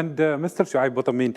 And Mr. Choeib Boutamine,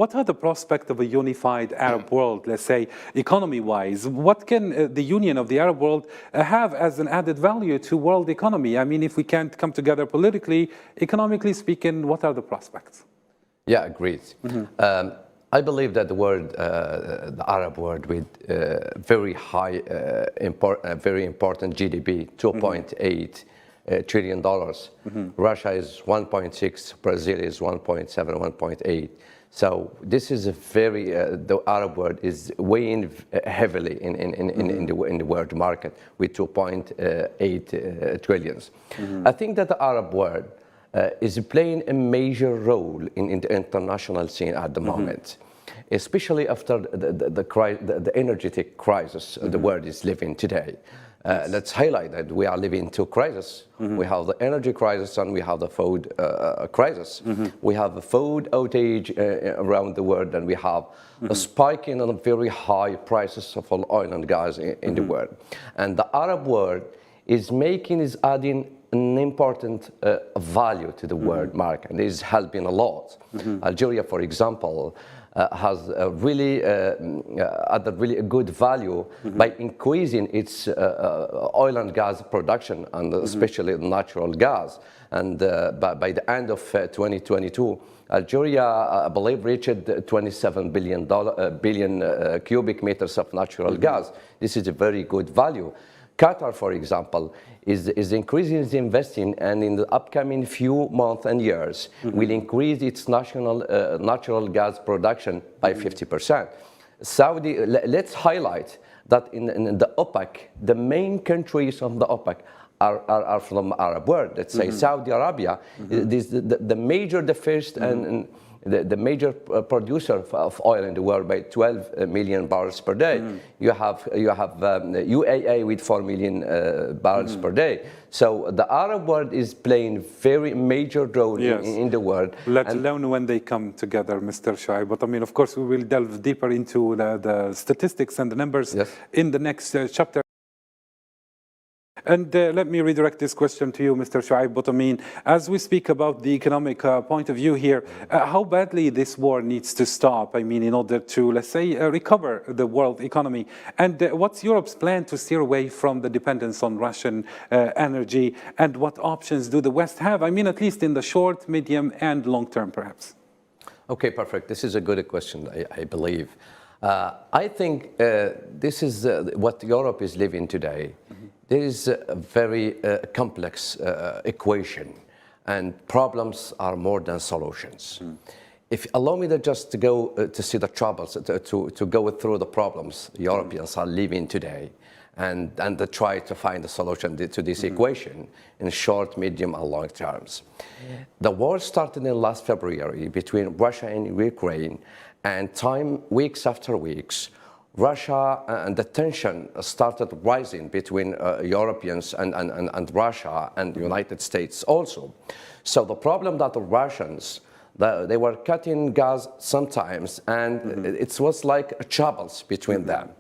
what are the prospects of a unified Arab world, let's say, economy-wise? What can the union of the Arab world have as an added value to world economy? I mean, if we can't come together politically, economically speaking, what are the prospects? Yeah, agreed. I believe that the Arab world with very high, very important GDP, $2.8 trillion. Russia is 1.6, Brazil is 1.7, 1.8. So this is a very, the Arab world is weighing heavily in the world market with 2.8 trillions. I think that the Arab world is playing a major role in the international scene at the moment, especially after the energetic crisis the world is living today. Let's highlight that we are living two crises. We have the energy crisis and we have the food crisis. We have a food outage around the world, and we have a spike in very high prices of oil and gas in the world. And the Arab world is adding an important value to the world market, and is helping a lot. Algeria, for example, has really added really a good value by increasing its oil and gas production, and especially natural gas. And by the end of 2022, Algeria, I believe, reached 27 billion cubic meters of natural gas. This is a very good value. Qatar, for example, is increasing its investing, and in the upcoming few months and years will increase its natural gas production by 50%. Saudi, let's highlight that in the OPEC, the main countries of the OPEC are from the Arab world. Let's say Saudi Arabia is the first and the major producer of oil in the world by 12 million barrels per day. You have UAE with 4 million barrels per day. So the Arab world is playing very major role in the world. Let alone when they come together, Mr. Choeib. But I mean, of course, we will delve deeper into the statistics and the numbers in the next chapter. And let me redirect this question to you, Mr. Choeib Boutamine. As we speak about the economic point of view here, how badly this war needs to stop, I mean, in order to, let's say, recover the world economy? And what's Europe's plan to steer away from the dependence on Russian energy? And what options do the West have? I mean, at least in the short, medium, and long term, perhaps. Okay, perfect. This is a good question, I believe. I think this is what Europe is living today. There is a very complex equation, and problems are more than solutions. If allow me to just go to see the troubles, to go through the problems Europeans are living today, and to try to find a solution to this equation in short, medium, and long terms. The war started in last February between Russia and Ukraine, and weeks after weeks, Russia and the tension started rising between Europeans and Russia and the United States also. So the problem that the Russians, they were cutting gas sometimes, and it was like troubles between them.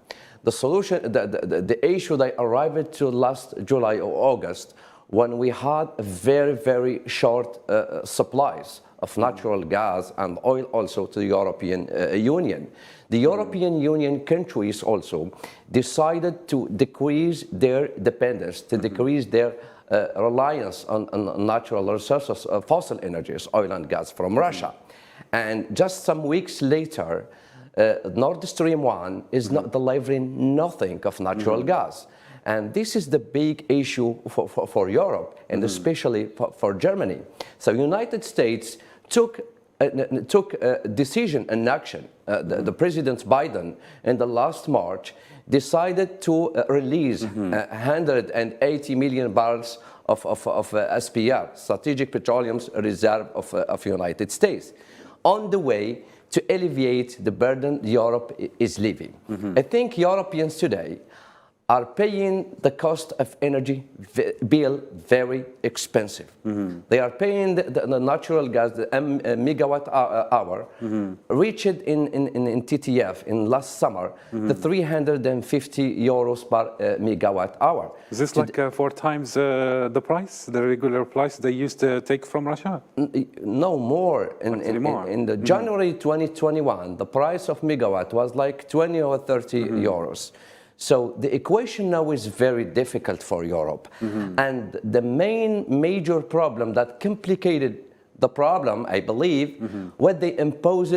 The solution, the issue that arrived to last July or August, when we had very, very short supplies of natural gas and oil also to the European Union. The European Union countries also decided to decrease their dependence, to decrease their reliance on natural resources, fossil energies, oil and gas from Russia. And just some weeks later, Nord Stream 1 is not delivering nothing of natural gas. And this is the big issue for Europe, and especially for Germany. So United States took a decision and action. The President Biden in the last March decided to release 180 million barrels of SPR, Strategic Petroleum Reserve of United States, on the way to alleviate the burden Europe is living. I think Europeans today are paying the cost of energy bill very expensive. They are paying the natural gas, the megawatt hour, reached in TTF in last summer, the 350 euros per megawatt hour. Is this like 4 times the price, the regular price they used to take from Russia? No, more. In the January 2021, the price of megawatt was like 20 or 30 euros. So the equation now is very difficult for Europe. And the major problem that complicated the problem, I believe, when they imposed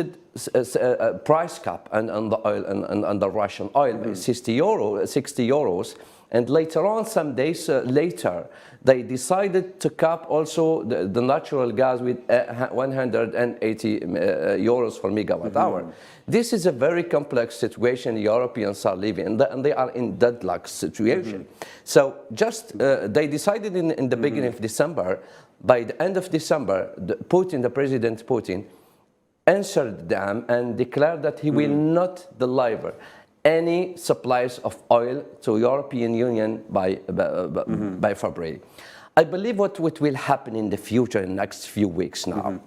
a price cap on the oil and the Russian oil, 60 euros. And later on, some days later, they decided to cap also the natural gas with 180 euros per megawatt hour. This is a very complex situation Europeans are living in, and they are in deadlock situation. So just they decided in the beginning of December, by the end of December, the President Putin answered them and declared that he will not deliver any supplies of oil to European Union by February. I believe what will happen in the future, in the next few weeks now,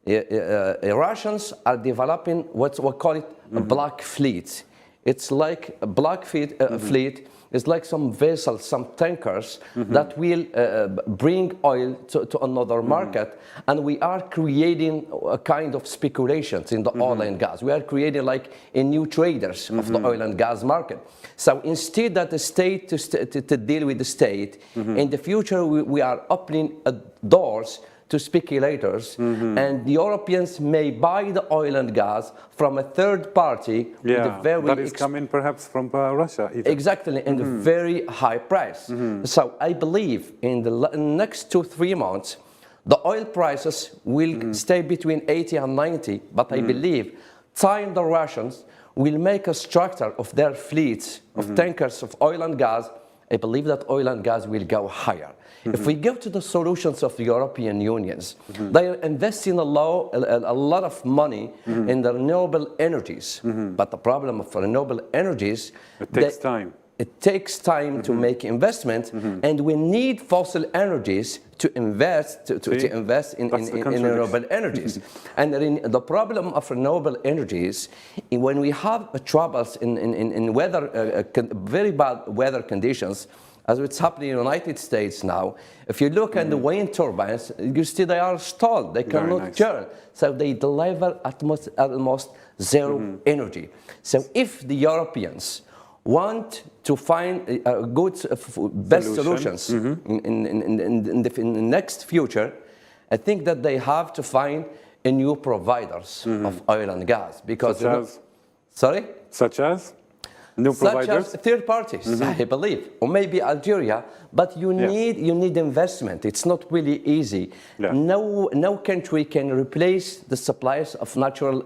Russians are developing what we call it a black fleet. It's like a black fleet is like some vessels, some tankers that will bring oil to another market, and we are creating a kind of speculations in the oil and gas. We are creating like a new traders of the oil and gas market. So instead that the state to deal with the state, in the future we are opening doors to speculators, and the Europeans may buy the oil and gas from a third party with a very that is coming perhaps from Russia. Even. Exactly, and a very high price. So I believe in the next 2-3 months, the oil prices will stay between 80 and 90, but I believe the Russians will make a structure of their fleets of tankers of oil and gas. I believe that oil and gas will go higher. If we go to the solutions of the European unions, they are investing a lot of money in the renewable energies. But the problem of renewable energies, it takes time. It takes time to make investment, and we need fossil energies to invest in renewable energies. And the problem of renewable energies, when we have troubles in weather, very bad weather conditions, as it's happening in the United States now, if you look at the wind turbines, you see they are stalled, they cannot turn. So they deliver almost zero energy. So if the Europeans want to find best solutions in the next future, I think that they have to find a new providers of oil and gas. Because such as? Sorry? Such as? New providers? Such as third parties, I believe, or maybe Algeria, but you need investment. It's not really easy. No country can replace the supplies of natural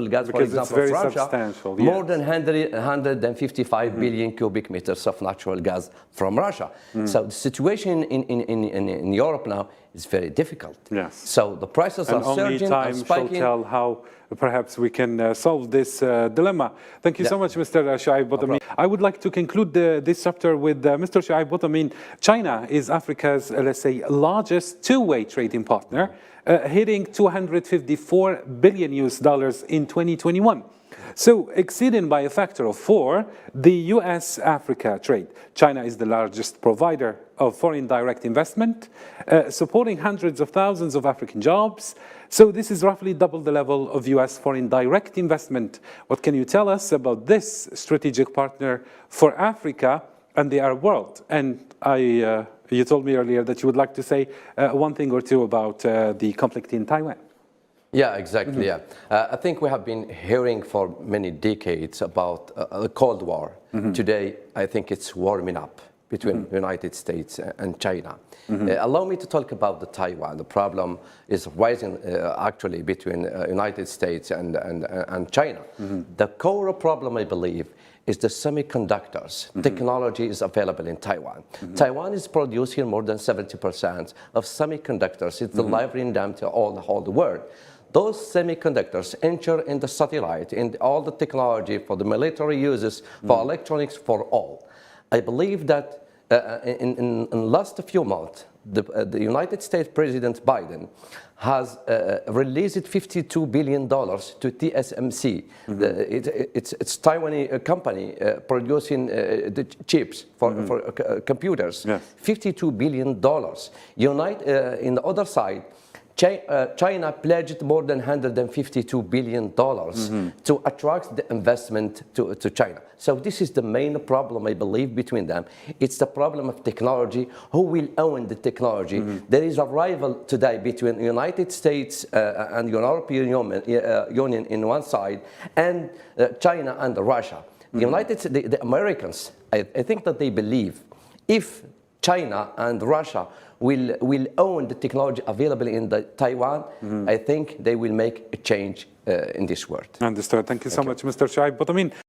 gas, because for example, it's very Russia, substantial. More than 155 billion cubic meters of natural gas from Russia. So the situation in Europe now is very difficult. So the prices are surging and spiking. Only time shall tell how perhaps we can solve this dilemma. Thank you so much, Mr. Choeib Boutamine. I would like to conclude this chapter with Mr. Choeib Boutamine. China is Africa's, let's say, largest two-way trading partner, hitting $254 billion in 2021. So, exceeding by a factor of 4 the US-Africa trade. China is the largest provider of foreign direct investment, supporting hundreds of thousands of African jobs. So this is roughly double the level of US foreign direct investment. What can you tell us about this strategic partner for Africa and the Arab world? And you told me earlier that you would like to say one thing or two about the conflict in Taiwan. Yeah, exactly. I think we have been hearing for many decades about the Cold War. Today, I think it's warming up between the United States and China. Allow me to talk about the Taiwan. The problem is rising actually between United States and China. The core problem, I believe, is the semiconductors. Technology is available in Taiwan. Taiwan is producing more than 70% of semiconductors. It's delivering them to all the world. Those semiconductors enter in the satellite, in all the technology for the military uses, for electronics, for all. I believe that in the last few months, the United States President Biden has released $52 billion to TSMC. It's Taiwanese company producing the chips for computers. Yes. $52 billion. In the other side, China pledged more than $152 billion to attract the investment to China. So this is the main problem, I believe, between them. It's the problem of technology. Who will own the technology? There is a rival today between the United States and European Union in one side, and China and Russia. The Americans, I think that they believe if China and Russia will own the technology available in Taiwan, I think they will make a change in this world. Understood. Thank you so much, Mr. Choeib Boutamine.